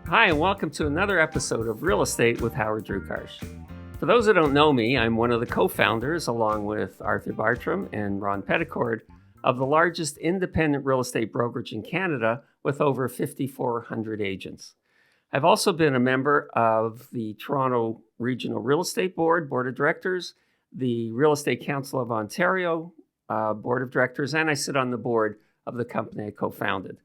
Hi, and welcome to another episode of Real Estate with Howard Drukarsh. For those that don't know me, I'm one of the co-founders, along with Arthur Bartram and Ron Petticord, of the largest independent real estate brokerage in Canada with over 5,400 agents. I've also been a member of the Toronto Regional Real Estate Board of Directors, the Real Estate Council of Ontario Board of Directors, and I sit on the board of the company I co-founded.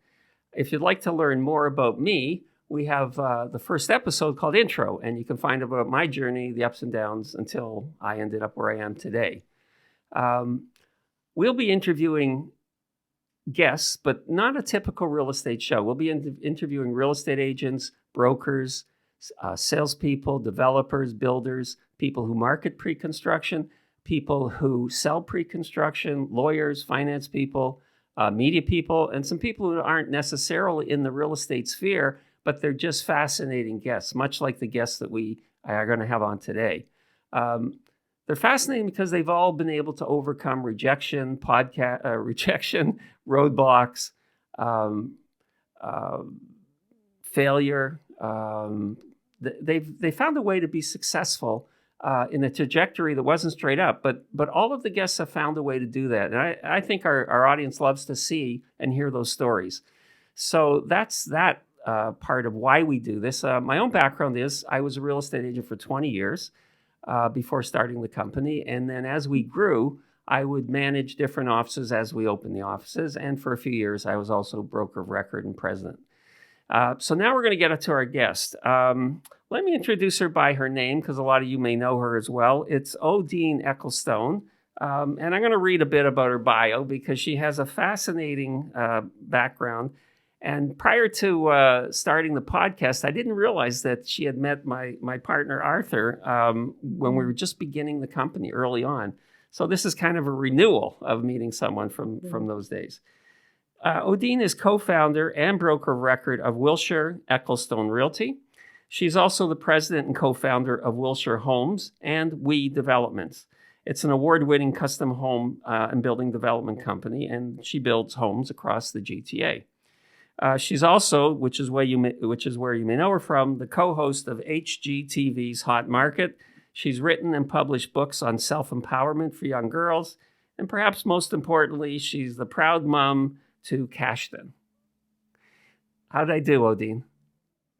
If you'd like to learn more about me, we have the first episode called Intro, and you can find about my journey, the ups and downs, until I ended up where I am today. We'll be interviewing guests, but not a typical real estate show. We'll be interviewing real estate agents, brokers, salespeople, developers, builders, people who market pre-construction, people who sell pre-construction, lawyers, finance people, media people, and some people who aren't necessarily in the real estate sphere, but they're just fascinating guests, much like the guests that we are going to have on today. They're fascinating because they've all been able to overcome rejection, roadblocks, failure. They found a way to be successful in a trajectory that wasn't straight up, but all of the guests have found a way to do that. And I think our audience loves to see and hear those stories. So that's that part of why we do this. My own background is I was a real estate agent for 20 years before starting the company. And then as we grew, I would manage different offices as we opened the offices. And for a few years, I was also broker of record and president. So now we're going to get to our guest. Let me introduce her by her name because a lot of you may know her as well. It's Odeen Eccleston. And I'm going to read a bit about her bio because she has a fascinating background. And prior to starting the podcast, I didn't realize that she had met my partner, Arthur, when we were just beginning the company early on. So this is kind of a renewal of meeting someone from those days. Odeen is co-founder and broker of record of Wiltshire Eccleston Realty. She's also the president and co-founder of Wiltshire Homes WE Developments. It's an award-winning custom home and building development company, and she builds homes across the GTA. She's also, which is where you may know her from, the co-host of HGTV's Hot Market. She's written and published books on self-empowerment for young girls, and perhaps most importantly, she's the proud mom to Cashton. How did I do, Odeen?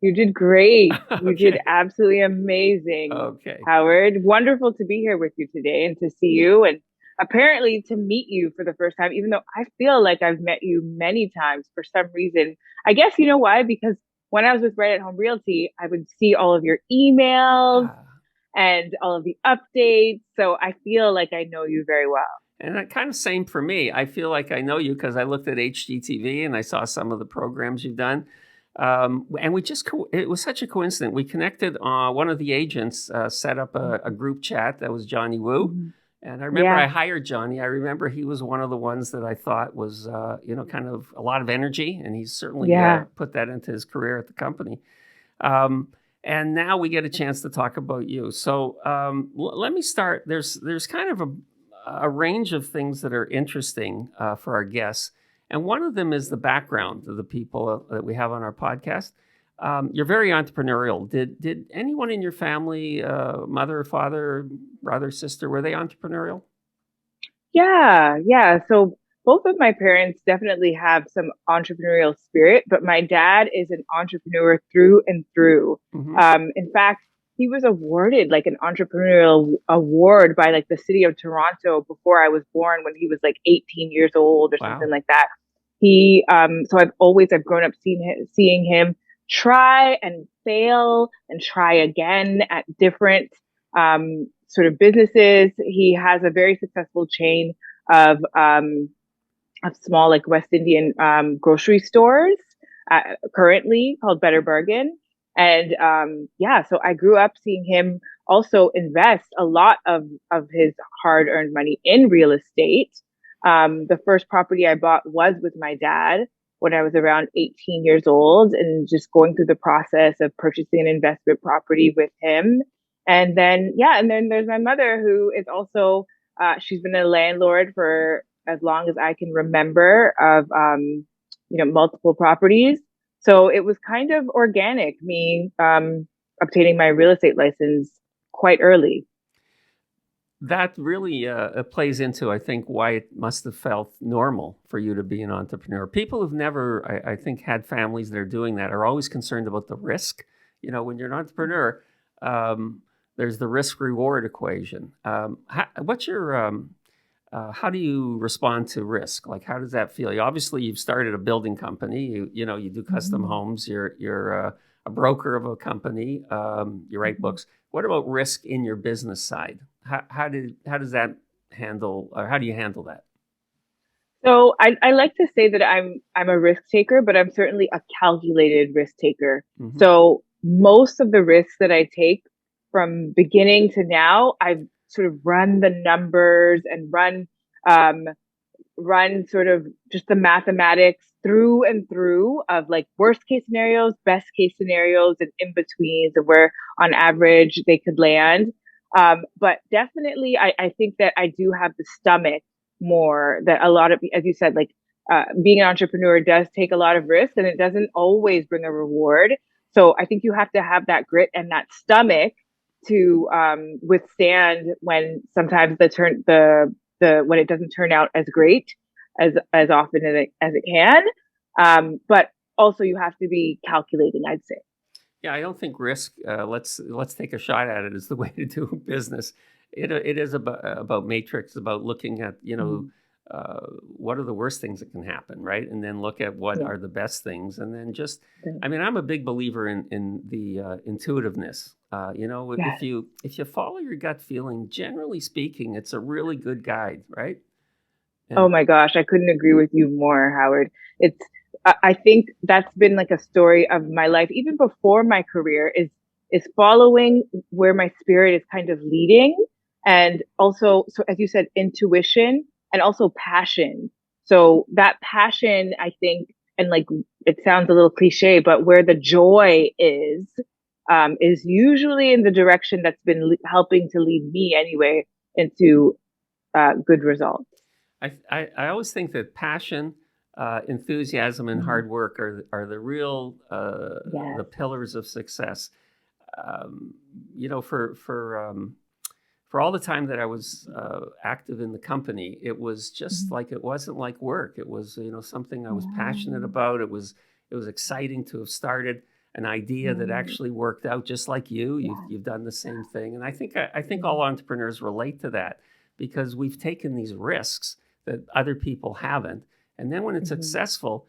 You did great. You Okay. did absolutely amazing, Okay. Howard. Wonderful to be here with you today and to see you and apparently to meet you for the first time, even though I feel like I've met you many times for some reason. I guess you know why? Because when I was with Right at Home Realty, I would see all of your emails and all of the updates. So I feel like I know you very well. And that kind of same for me. I feel like I know you because I looked at HGTV and I saw some of the programs you've done. And it was such a coincidence. We connected, one of the agents set up a group chat that was Johnny Wu. Mm-hmm. And I remember Yeah. I hired Johnny. I remember he was one of the ones that I thought was, kind of a lot of energy. And he's certainly put that into his career at the company. And now we get a chance to talk about you. So let me start. There's kind of a range of things that are interesting for our guests. And one of them is the background of the people that we have on our podcast. You're very entrepreneurial. Did anyone in your family, mother, father, brother, sister, were they entrepreneurial? Yeah. So both of my parents definitely have some entrepreneurial spirit, but my dad is an entrepreneur through and through. Mm-hmm. In fact, he was awarded like an entrepreneurial award by like the city of Toronto before I was born when he was like 18 years old or something like that. So I've grown up seeing him try and fail and try again at different, sort of businesses. He has a very successful chain of small, like West Indian, grocery stores, currently called Better Bargain. And, so I grew up seeing him also invest a lot of his hard earned money in real estate. The first property I bought was with my dad when I was around 18 years old, and just going through the process of purchasing an investment property with him. And then there's my mother, who is also, she's been a landlord for as long as I can remember, of, multiple properties. So it was kind of organic, me obtaining my real estate license quite early. That really plays into, I think, why it must have felt normal for you to be an entrepreneur. People who've never, I think, had families that are doing that are always concerned about the risk. When you're an entrepreneur, there's the risk reward equation. What's your how do you respond to risk? Like, how does that feel? Obviously, you've started a building company. You do custom homes. You're a broker of a company. You write books. What about risk in your business side? How does that handle, or how do you handle that? So I like to say that I'm a risk taker, but I'm certainly a calculated risk taker. Mm-hmm. So most of the risks that I take from beginning to now, I've sort of run the numbers and um, run sort of just the mathematics through and through of like worst case scenarios, best case scenarios, and in betweens of where on average they could land. But definitely, I think that I do have the stomach more that a lot of, as you said, like being an entrepreneur does take a lot of risk and it doesn't always bring a reward. So I think you have to have that grit and that stomach to withstand when sometimes the when it doesn't turn out as great as often as it can. But also you have to be calculating, I'd say. Yeah, I don't think risk. Let's take a shot at it. Is the way to do business. It is about matrix, about looking at what are the worst things that can happen, right? And then look at what are the best things, and then just. I mean, I'm a big believer in the intuitiveness. If you follow your gut feeling, generally speaking, it's a really good guide, right? Oh my gosh, I couldn't agree with you more, Howard. It's I think that's been like a story of my life, even before my career, is following where my spirit is kind of leading. And also, so as you said, intuition and also passion. So that passion, I think, and like it sounds a little cliche, but where the joy is usually in the direction that's been helping to lead me anyway into good results. I always think that passion, enthusiasm, and hard work are the real the pillars of success. For all the time that I was active in the company, it was just like it wasn't like work. It was something I was passionate about. It was exciting to have started an idea that actually worked out, just like you. You've done the same thing, and I think all entrepreneurs relate to that because we've taken these risks that other people haven't. And then when it's successful,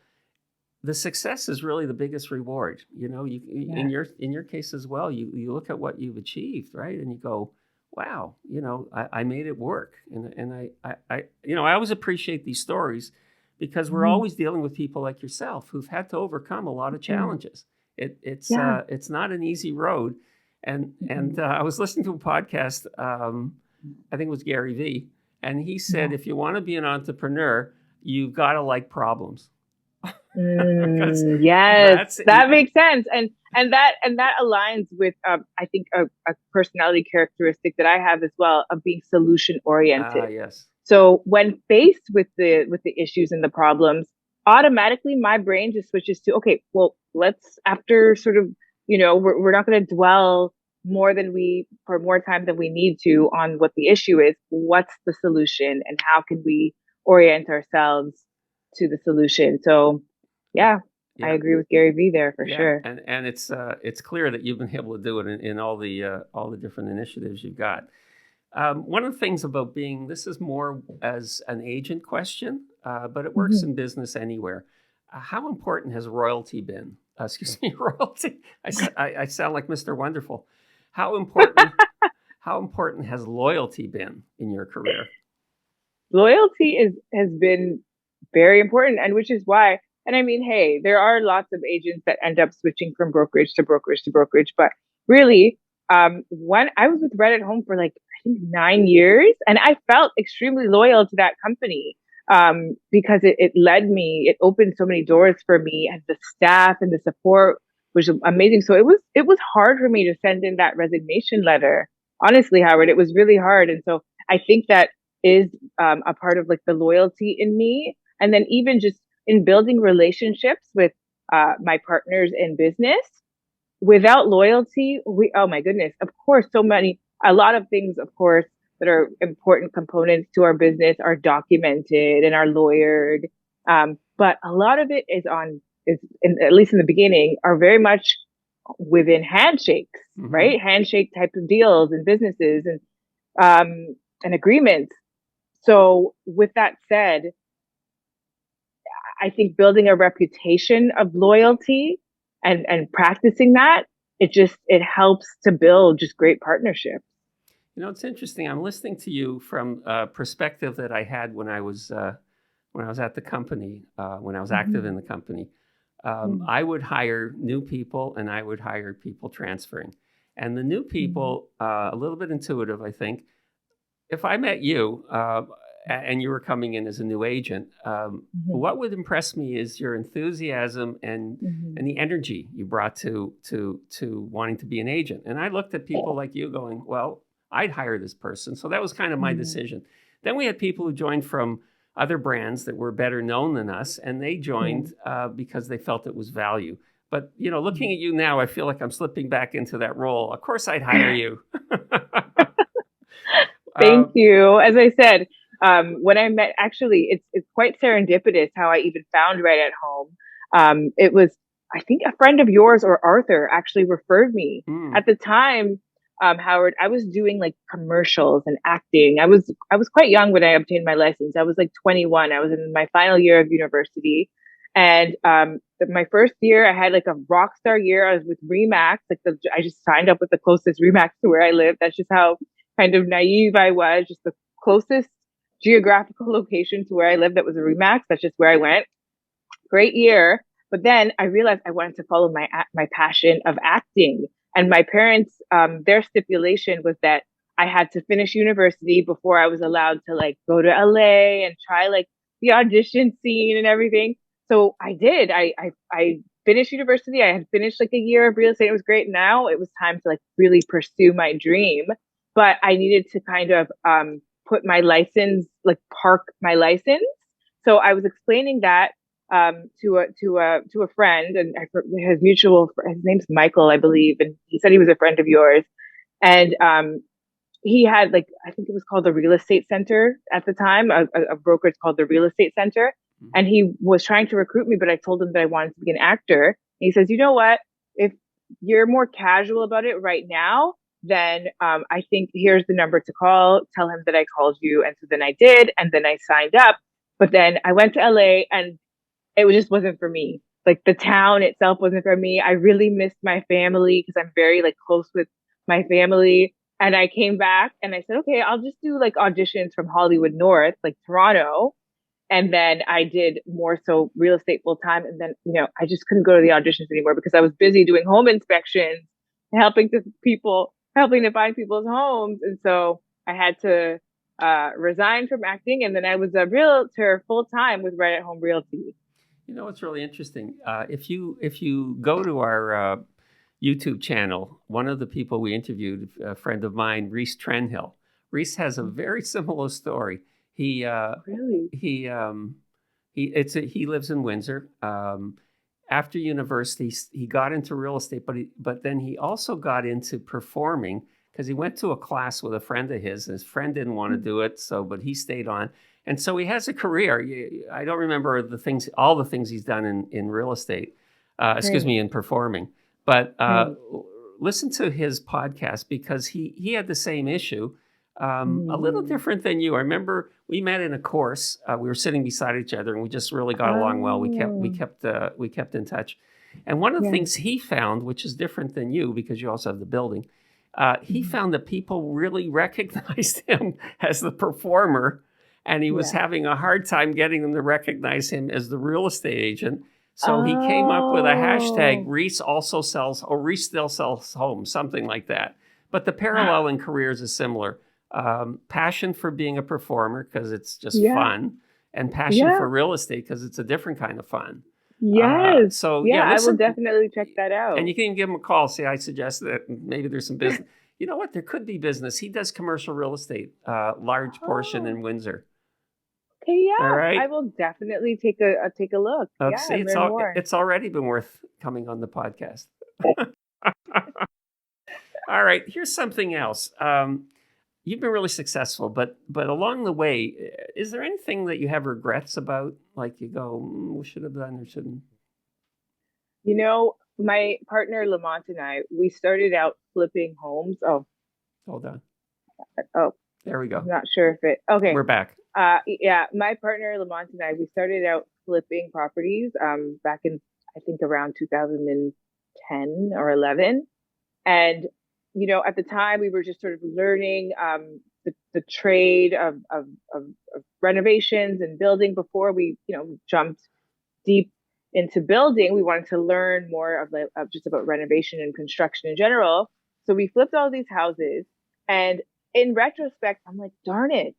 the success is really the biggest reward. In your case as well, you look at what you've achieved, right? And you go, wow, I made it work. And I always appreciate these stories because we're always dealing with people like yourself who've had to overcome a lot of challenges. It's not an easy road. And I was listening to a podcast, I think it was Gary Vee, and he said, if you want to be an entrepreneur, you've got to like problems. Yes, that makes sense, and that aligns with I think a personality characteristic that I have as well of being solution oriented. Yes. So when faced with the issues and the problems, automatically my brain just switches to, okay, well, let's, after sort of we're not going to dwell for more time than we need to on what the issue is. What's the solution, and how can we orient ourselves to the solution? So yeah, I agree with Gary Vee there for sure. And it's clear that you've been able to do it in all the different initiatives you've got. One of the things about this is more as an agent question, but it works in business anywhere. How important has royalty been? Excuse me, royalty. I sound like Mr. Wonderful. How important has loyalty been in your career? Loyalty has been very important, and which is why. And I mean, hey, there are lots of agents that end up switching from brokerage to brokerage to brokerage, but really, when I was with Red at Home for like I think 9 years, and I felt extremely loyal to that company because it opened so many doors for me, and the staff and the support was amazing. So it was hard for me to send in that resignation letter. Honestly, Howard, it was really hard, and so I think that is a part of like the loyalty in me, and then even just in building relationships with my partners in business. Without loyalty, oh my goodness, of course, a lot of things, of course, that are important components to our business are documented and are lawyered. But a lot of it at least in the beginning, are very much within handshakes, right? Handshake type of deals and businesses and agreements. So with that said, I think building a reputation of loyalty and practicing that, it helps to build just great partnerships. It's interesting. I'm listening to you from a perspective that I had when I was at the company, when I was active in the company. I would hire new people and I would hire people transferring. And the new people, a little bit intuitive, I think. If I met you and you were coming in as a new agent, what would impress me is your enthusiasm and the energy you brought to wanting to be an agent. And I looked at people like you going, well, I'd hire this person. So that was kind of my decision. Then we had people who joined from other brands that were better known than us, and they joined because they felt it was value. But, looking at you now, I feel like I'm slipping back into that role. Of course, I'd hire you. Thank you. As I said, when I met, actually, it's quite serendipitous how I even found Right at Home. It was, I think, a friend of yours or Arthur actually referred me. At the time, Howard, I was doing like commercials and acting. I was quite young when I obtained my license. I was like 21. I was in my final year of university. And my first year, I had like a rock star year. I was with Remax. I just signed up with the closest Remax to where I live. That's just how kind of naive I was. Just the closest geographical location to where I lived that was a Remax. That's just where I went. Great year. But then I realized I wanted to follow my passion of acting. And my parents, their stipulation was that I had to finish university before I was allowed to like go to LA and try like the audition scene and everything. So I did. I finished university. I had finished like a year of real estate. It was great. Now it was time to like really pursue my dream. But I needed to kind of put my license, like park my license. So I was explaining that to a friend, and his name's Michael, I believe, and he said he was a friend of yours, and he had like, I think it was called the Real Estate Center at the time, a brokerage called the Real Estate Center, and he was trying to recruit me, but I told him that I wanted to be an actor, and he says, you know what, if you're more casual about it right now, then I think here's the number to call, tell him that I called you, and so then I did, and then I signed up, but then I went to LA and it just wasn't for me. Like the town itself wasn't for me. I really missed my family because I'm very like close with my family. And I came back and I said, okay, I'll just do like auditions from Hollywood North, like Toronto. And then I did more so real estate full time. And then, I just couldn't go to the auditions anymore because I was busy doing home inspections, helping to find people's homes. And so I had to resign from acting. And then I was a realtor full time with Right at Home Realty. It's really interesting. If you go to our YouTube channel, one of the people we interviewed, a friend of mine, Reese Trenhill. Reese has a very similar story. He lives in Windsor. After university, he got into real estate, but then he also got into performing because he went to a class with a friend of his. His friend didn't want to do it, but he stayed on. And so he has a career. I don't remember all the things he's done in real estate, in performing. But listen to his podcast because he had the same issue, a little different than you. I remember we met in a course. We were sitting beside each other, and we just really got along well. We kept in touch. And one of the things he found, which is different than you because you also have the building, he found that people really recognized him as the performer. And he was having a hard time getting them to recognize him as the real estate agent. So he came up with a hashtag, Reese also sells, or Reese still sells homes, something like that. But the parallel in careers is similar. Passion for being a performer because it's just fun, and passion for real estate because it's a different kind of fun. Yes. I will definitely check that out. And you can give him a call. See, I suggest that maybe there's some business. You know what? There could be business. He does commercial real estate, large portion in Windsor. Okay, All yeah, right. I will definitely take a look. Okay, Yeah, see, and learn more. it's already been worth coming on the podcast. All right, here's something else. You've been really successful, but along the way, is there anything that you have regrets about? Like you go, we should have done or shouldn't? You know, my partner Lamont and I, we started out flipping homes. Hold on. Oh, There we I'm go. not sure if it. Okay. We're back. Yeah, my partner Lamont and I, we started out flipping properties back in I think around 2010 or 11. And at the time we were just sort of learning the trade of renovations and building before we, jumped deep into building. We wanted to learn more of just about renovation and construction in general. So we flipped all these houses. And in retrospect, I'm like, darn it,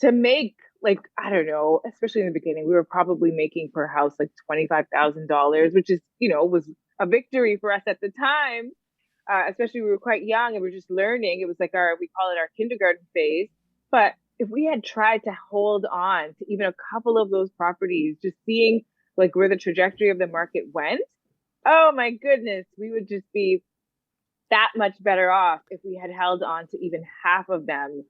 to make like, I don't know, especially in the beginning, we were probably making per house like $25,000, which is, was a victory for us at the time. Especially we were quite young and we were just learning. It was like we call it our kindergarten phase. But if we had tried to hold on to even a couple of those properties, just seeing like where the trajectory of the market went, oh my goodness, we would just be that much better off if we had held on to even half of them.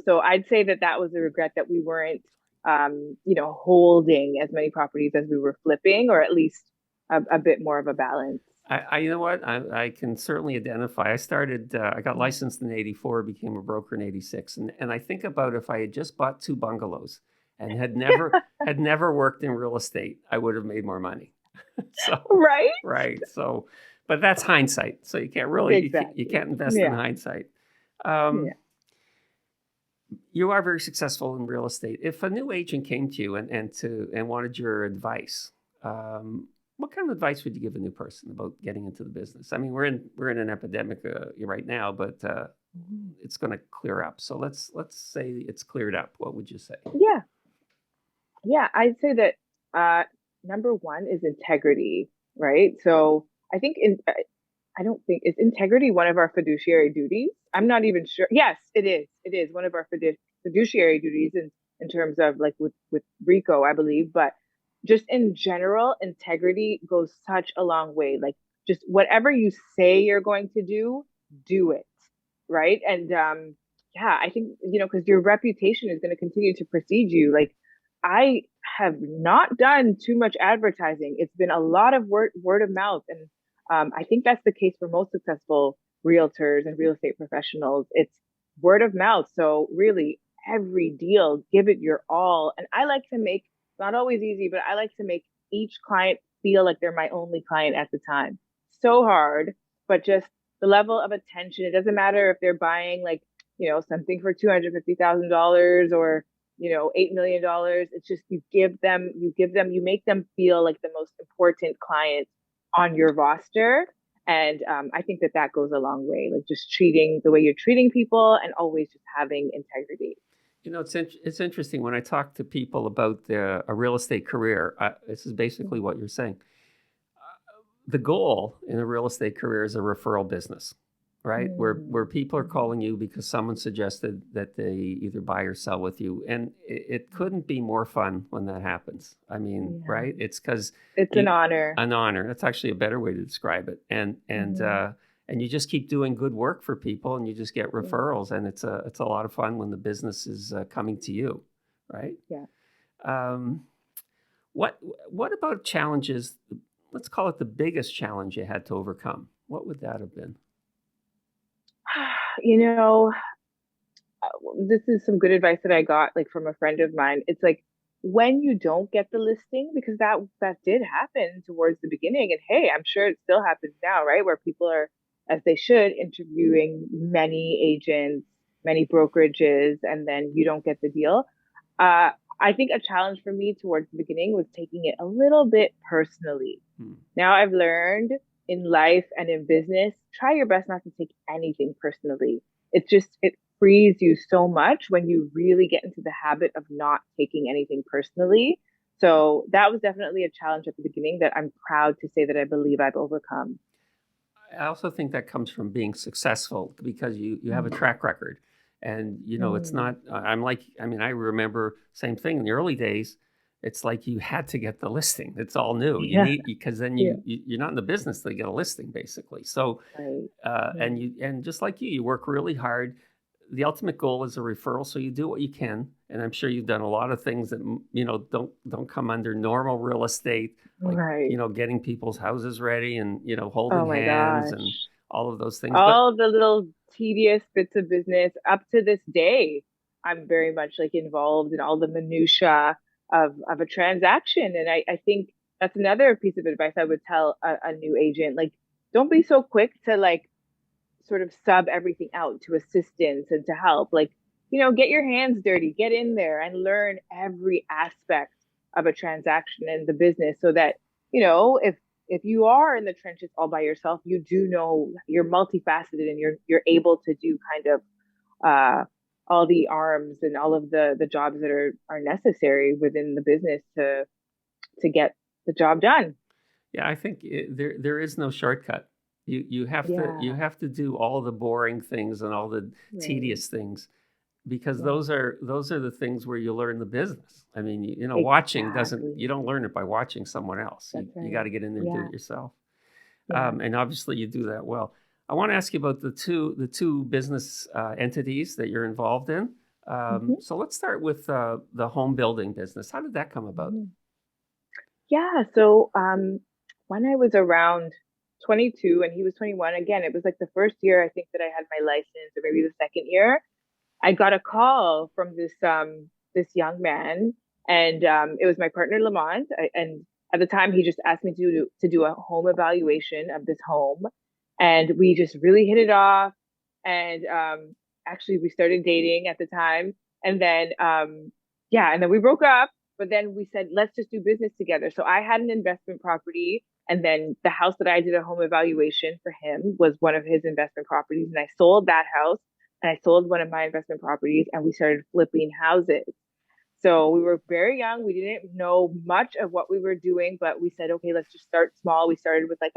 So I'd say that was a regret that we weren't, holding as many properties as we were flipping, or at least a bit more of a balance. You know what? I can certainly identify. I got licensed in '84, became a broker in '86, and I think about if I had just bought 2 bungalows and had never worked in real estate, I would have made more money. So Right? right. So, but that's hindsight. So you can't really Exactly. you can't invest in hindsight. Yeah. You are very successful in real estate. If a new agent came to you and wanted your advice, what kind of advice would you give a new person about getting into the business? I mean, we're in an epidemic right now, but it's going to clear up. So let's say it's cleared up. What would you say? Yeah, I'd say that number one is integrity, right? So I think I don't think is integrity one of our fiduciary duties. I'm not even sure. Yes, it is. It is one of our fiduciary duties in terms of like with RICO, I believe. But just in general, integrity goes such a long way. Like just whatever you say you're going to do it, right? And yeah, I think because your reputation is going to continue to precede you. Like I have not done too much advertising. It's been a lot of word of mouth, and I think that's the case for most successful realtors and real estate professionals. It's word of mouth. So really, every deal, give it your all. And I like to make, not always easy, but I like to make each client feel like they're my only client at the time. So hard, but just the level of attention. It doesn't matter if they're buying like, something for $250,000 or $8 million. It's just you make them feel like the most important client on your roster. And I think that goes a long way, like just treating the way you're treating people and always just having integrity. It's interesting when I talk to people about a real estate career. This is basically what you're saying. The goal in a real estate career is a referral business, right? Where people are calling you because someone suggested that they either buy or sell with you, and it couldn't be more fun when that happens. I mean, right? It's because it's an honor. An honor. That's actually a better way to describe it. And you just keep doing good work for people, and you just get referrals, and it's a lot of fun when the business is coming to you, right? Yeah. What about challenges? Let's call it the biggest challenge you had to overcome. What would that have been? This is some good advice that I got like from a friend of mine. It's like when you don't get the listing, because that did happen towards the beginning, and hey, I'm sure it still happens now, right? Where people are, as they should, interviewing many agents, many brokerages, and then you don't get the deal. I think a challenge for me towards the beginning was taking it a little bit personally. Now I've learned in life and in business, try your best not to take anything personally. It frees you so much when you really get into the habit of not taking anything personally. So that was definitely a challenge at the beginning that I'm proud to say that I believe I've overcome. I also think that comes from being successful because you have a track record. And, it's not, I remember same thing in the early days. It's like you had to get the listing. It's all new. You Yeah. need, because then Yeah. you're not in the business to get a listing, basically. So, Right. and just like you work really hard. The ultimate goal is a referral, so you do what you can. And I'm sure you've done a lot of things that don't come under normal real estate, like Right. getting people's houses ready and Oh holding my hands gosh. and all of those things. But All the little tedious bits of business up to this day. I'm very much like involved in all the minutia of a transaction. And I think that's another piece of advice I would tell a new agent. Like, don't be so quick to like sort of sub everything out to assistance and to help. Like, get your hands dirty, get in there and learn every aspect of a transaction and the business so that, if you are in the trenches all by yourself, you do know you're multifaceted and you're able to do kind of all the arms and all of the jobs that are necessary within the business to get the job done. yeah, I think there is no shortcut. You have Yeah. to do all the boring things and all the Right. tedious things, because Yeah. those are the things where you learn the business. I mean, watching doesn't, Exactly. you don't learn it by watching someone else. You That's you got right. to get in there and do Yeah. it yourself. Yeah. And obviously you do that well. I want to ask you about the two business entities that you're involved in. Hmm. So let's start with the home building business. How did that come about? Hmm. Yeah. So when I was around 22 and he was 21, again, it was like the first year I think that I had my license, or maybe the second year. I got a call from this young man, and it was my partner Lamont. And at the time, he just asked me to do a home evaluation of this home, and we just really hit it off. And actually, we started dating at the time, and then yeah, and then we broke up. But then we said, let's just do business together. So I had an investment property, and then the house that I did a home evaluation for him was one of his investment properties, and I sold that house and I sold one of my investment properties and we started flipping houses. So we were very young. We didn't know much of what we were doing, but we said, okay, let's just start small. We started with like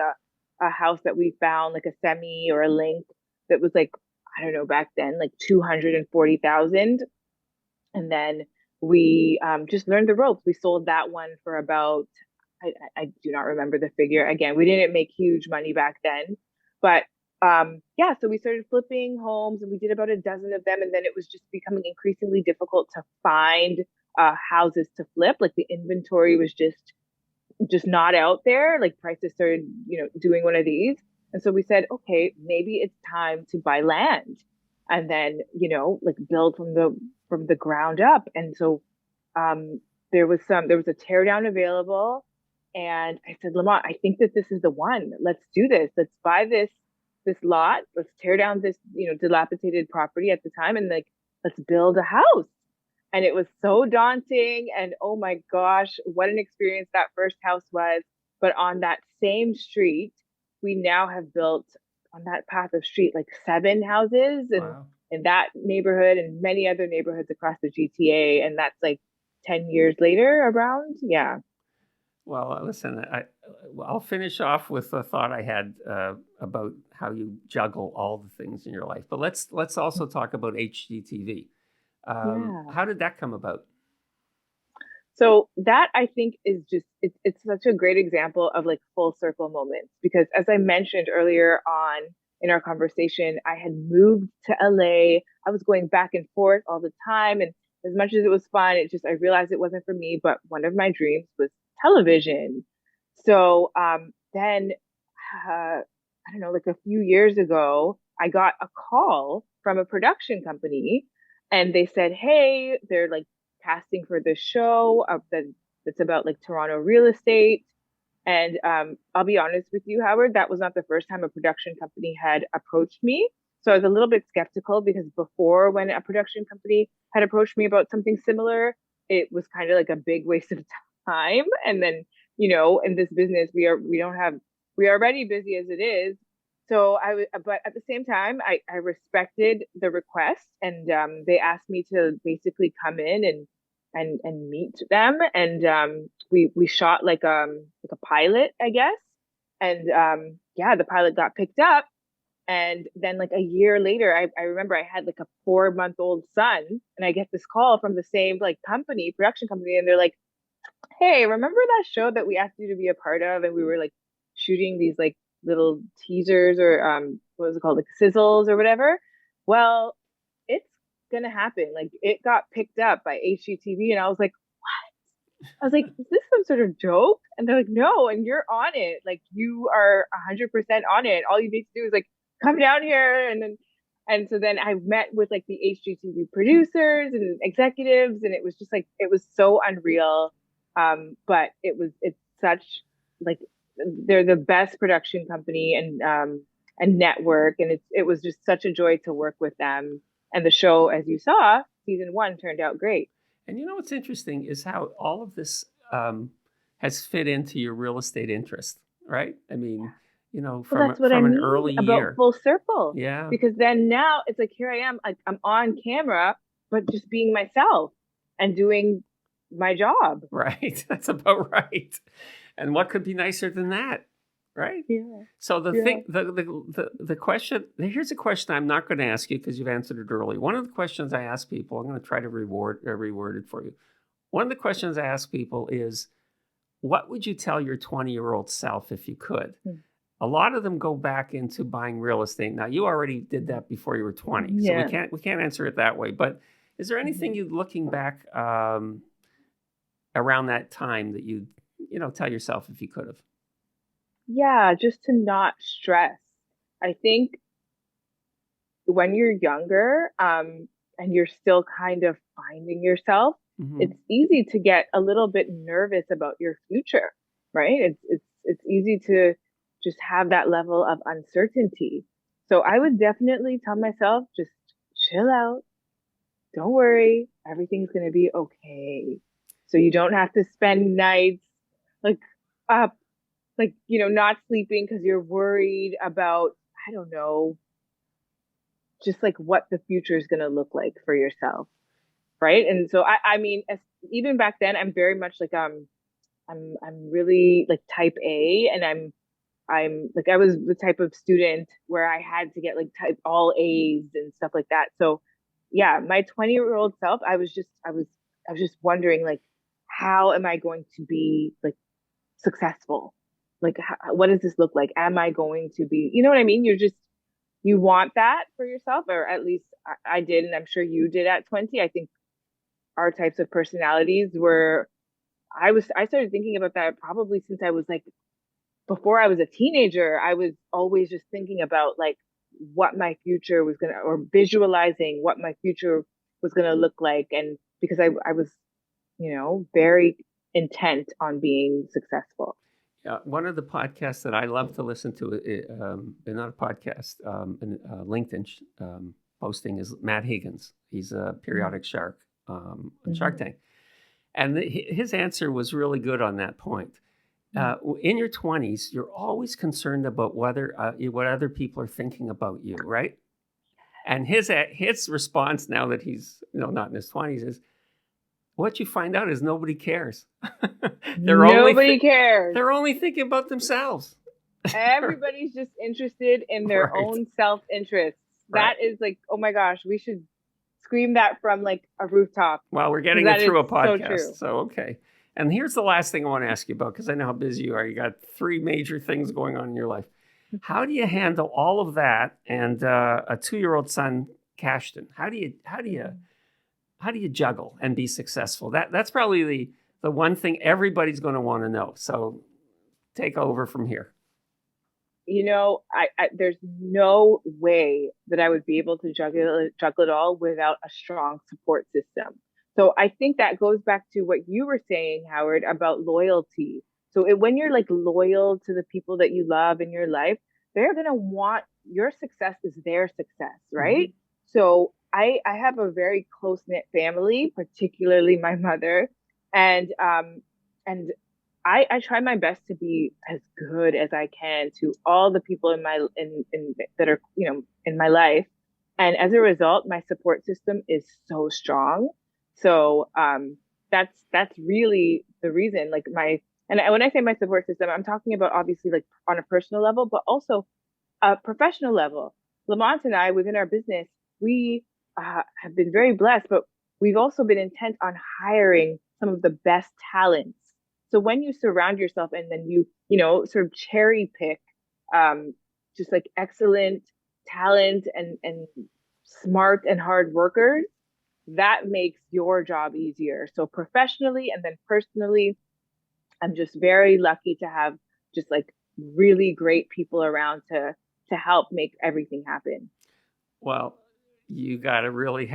a house that we found, like a semi or a link that was like, I don't know, back then, like 240,000. And then we just learned the ropes. We sold that one for about, I do not remember the figure. Again, we didn't make huge money back then, but yeah, so we started flipping homes and we did about a dozen of them. And then it was just becoming increasingly difficult to find houses to flip. Like the inventory was just not out there. Like prices started, doing one of these. And so we said, okay, maybe it's time to buy land and then, like build from the ground up. And so um there was a tear down available. And I said, Lamont, I think that this is the one. Let's do this. Let's buy this lot. Let's tear down this, dilapidated property at the time and like let's build a house. And it was so daunting. And oh my gosh, what an experience that first house was. But on that same street, we now have built on that path of street like 7 houses and Wow. in that neighborhood and many other neighborhoods across the GTA. And that's like 10 years later around. Yeah. Well, listen, I'll finish off with a thought I had about how you juggle all the things in your life. But let's also talk about HGTV. Yeah. How did that come about? So that I think is just it's such a great example of like full circle moments because as I mentioned earlier on in our conversation, I had moved to LA. I was going back and forth all the time and as much as it was fun, it just I realized it wasn't for me, but one of my dreams was television. So then I don't know, like a few years ago, I got a call from a production company and they said, "Hey, they're like casting for this show that's about like Toronto real estate." And I'll be honest with you, Howard, that was not the first time a production company had approached me. So I was a little bit skeptical because before, when a production company had approached me about something similar, it was kind of like a big waste of time. And then, in this business, we are already busy as it is. So but at the same time, I respected the request, and they asked me to basically come in and meet them, and we shot like a pilot, I guess, and yeah, the pilot got picked up, And then like a year later, I remember I had like a 4-month-old son, and I get this call from the same like company, production company, and they're like, "Hey, remember that show that we asked you to be a part of, and we were like shooting these like little teasers or what was it called, like sizzles or whatever? Well, it's gonna happen. Like it got picked up by HGTV." And I was like, I was like, "Is this some sort of joke?" And they're like, "No, and you're on it. Like you are 100% on it. All you need to do is like come down here." And so then I met with like the HGTV producers and executives, and it was just like it was so unreal. But it's such like they're the best production company and network, and it was just such a joy to work with them. And the show, as you saw, season 1 turned out great. And you know what's interesting is how all of this has fit into your real estate interest, right? I mean, you know, Well, that's what I from an mean early about year. full circle. Yeah. Because then now it's like here I am, like I'm on camera, but just being myself and doing my job. Right. That's about right. And what could be nicer than that? Right? Yeah. So the Yeah. thing, the question, here's a question I'm not going to ask you because you've answered it early. One of the questions I ask people, I'm going to try to reword it for you. One of the questions I ask people is, what would you tell your 20-year-old self if you could? A lot of them go back into buying real estate. Now, you already did that before you were 20, Yeah. so we can't answer it that way. But is there anything you looking back around that time that you tell yourself if you could have? Yeah, just to not stress. I think when you're younger, and you're still kind of finding yourself, it's easy to get a little bit nervous about your future, right? It's easy to just have that level of uncertainty. So I would definitely tell myself, just chill out. Don't worry, everything's gonna be okay. So you don't have to spend nights like up, like, not sleeping because you're worried about, I don't know, just like what the future is going to look like for yourself. Right. And so, I mean, even back then, I'm very much like, I'm really like type A, and I'm like, I was the type of student where I had to get like type all A's and stuff like that. So yeah, my 20-year-old self, I was just wondering like, how am I going to be like successful? Like, what does this look like? Am I going to be, you know what I mean? You want that for yourself, or at least I did, and I'm sure you did at 20. I think our types of personalities were, I started thinking about that probably since I was like, before I was a teenager. I was always just thinking about like what my future was going to, or visualizing what my future was going to look like. And because I was, very intent on being successful. One of the podcasts that I love to listen to, not a podcast, LinkedIn posting, is Matt Higgins. He's a periodic shark on Shark Tank. And his answer was really good on that point. In your 20s, you're always concerned about what other people are thinking about you, right? And his response, now that he's not in his 20s, is, what you find out is nobody cares. Nobody cares. They're only thinking about themselves. Everybody's just interested in their own self-interest. That is like, oh my gosh, we should scream that from like a rooftop. Well, we're getting it through a podcast. So okay. And here's the last thing I want to ask you about, because I know how busy you are. You got 3 major things going on in your life. How do you handle all of that and a 2-year-old son, Cashton? How do you juggle and be successful? That's probably the one thing everybody's going to want to know. So take over from here. There's no way that I would be able to juggle it all without a strong support system. So I think that goes back to what you were saying, Howard, about loyalty. So when you're like loyal to the people that you love in your life, they're going to want your success is their success, right? So I have a very close knit family, particularly my mother, and I try my best to be as good as I can to all the people in that are in my life, and as a result, my support system is so strong. So that's really the reason. Like and when I say my support system, I'm talking about obviously like on a personal level, but also a professional level. Lamont and I, within our business, we have been very blessed, but we've also been intent on hiring some of the best talents. So when you surround yourself and then sort of cherry pick just like excellent talent and smart and hard workers, that makes your job easier. So professionally and then personally, I'm just very lucky to have just like really great people around to help make everything happen. Well, you got to really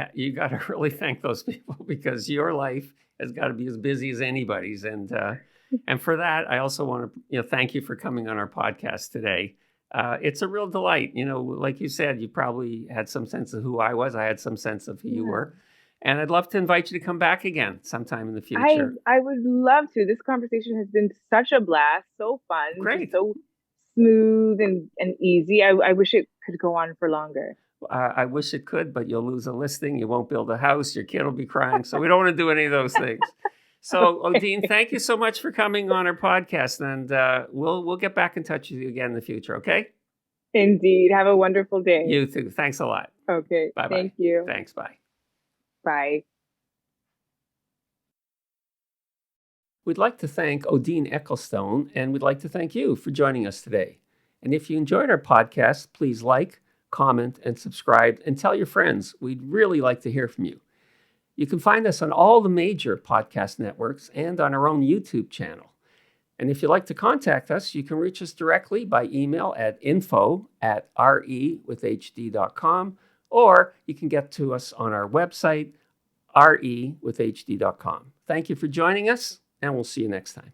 thank those people because your life has got to be as busy as anybody's, and for that, I also want to thank you for coming on our podcast today. It's a real delight. Like you said, you probably had some sense of who I was. I had some sense of who you were. And I'd love to invite you to come back again sometime in the future. I would love to. This conversation has been such a blast, so fun, Great. just so smooth and easy. I wish it could go on for longer. I wish it could, but you'll lose a listing. You won't build a house. Your kid will be crying. So we don't want to do any of those things. So, Odeen, thank you so much for coming on our podcast, and we'll get back in touch with you again in the future, okay? Indeed. Have a wonderful day. You too. Thanks a lot. Okay. Bye-bye. Thank you. Thanks. Bye. Bye. We'd like to thank Odeen Eccleston, and we'd like to thank you for joining us today. And if you enjoyed our podcast, please like, comment, and subscribe, and tell your friends. We'd really like to hear from you. You can find us on all the major podcast networks and on our own YouTube channel. And if you'd like to contact us, you can reach us directly by email at info@rewithhd.com, or you can get to us on our website, rewithhd.com. Thank you for joining us, and we'll see you next time.